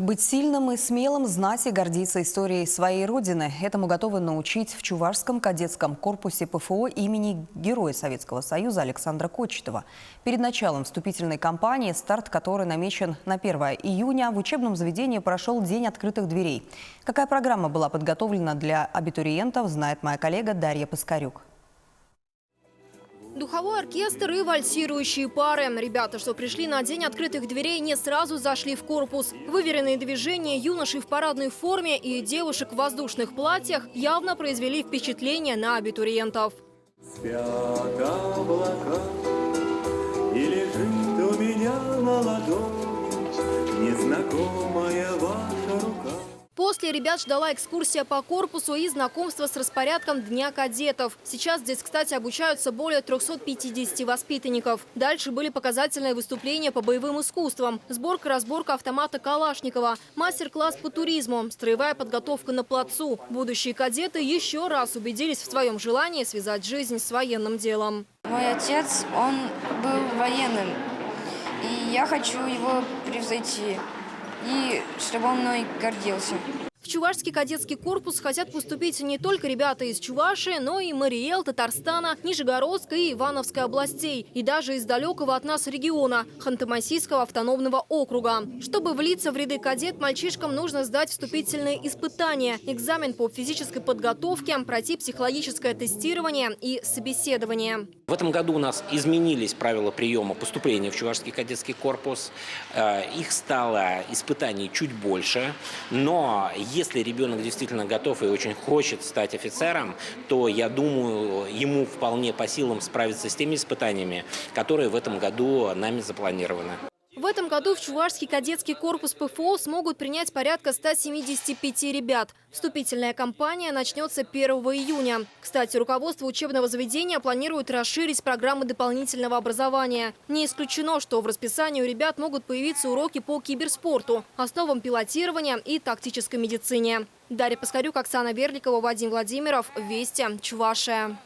Быть сильным и смелым, знать и гордиться историей своей родины. Этому готовы научить в Чувашском кадетском корпусе ПФО имени Героя Советского Союза Александра Кочетова. Перед началом вступительной кампании, старт которой намечен на 1 июня, в учебном заведении прошел День открытых дверей. Какая программа была подготовлена для абитуриентов, знает моя коллега Дарья Паскарюк. Духовой оркестр и вальсирующие пары. Ребята, что пришли на День открытых дверей, не сразу зашли в корпус. Выверенные движения юношей в парадной форме и девушек в воздушных платьях явно произвели впечатление на абитуриентов. Спят облака, и лежит у меня на ладони незнакомая ваша рука. После ребят ждала экскурсия по корпусу и знакомство с распорядком Дня кадетов. Сейчас здесь, кстати, обучаются более 350 воспитанников. Дальше были показательные выступления по боевым искусствам, сборка-разборка автомата Калашникова, мастер-класс по туризму, строевая подготовка на плацу. Будущие кадеты еще раз убедились в своем желании связать жизнь с военным делом. Мой отец, он был военным, и я хочу его превзойти. И чтобы он мной гордился. В Чувашский кадетский корпус хотят поступить не только ребята из Чувашии, но и Мариэл, Татарстана, Нижегородской и Ивановской областей. И даже из далекого от нас региона – Ханты-Мансийского автономного округа. Чтобы влиться в ряды кадет, мальчишкам нужно сдать вступительные испытания, экзамен по физической подготовке, пройти психологическое тестирование и собеседование. В этом году у нас изменились правила приема поступления в Чувашский кадетский корпус. Их стало испытаний чуть больше, но если ребенок действительно готов и очень хочет стать офицером, то, я думаю, ему вполне по силам справиться с теми испытаниями, которые в этом году нами запланированы. В этом году в Чувашский кадетский корпус ПФО смогут принять порядка 175 ребят. Вступительная кампания начнется 1 июня. Кстати, руководство учебного заведения планирует расширить программы дополнительного образования. Не исключено, что в расписании у ребят могут появиться уроки по киберспорту, основам пилотирования и тактической медицине. Дарья Паскарюк, Оксана Верликова, Вадим Владимиров. Вести. Чувашия.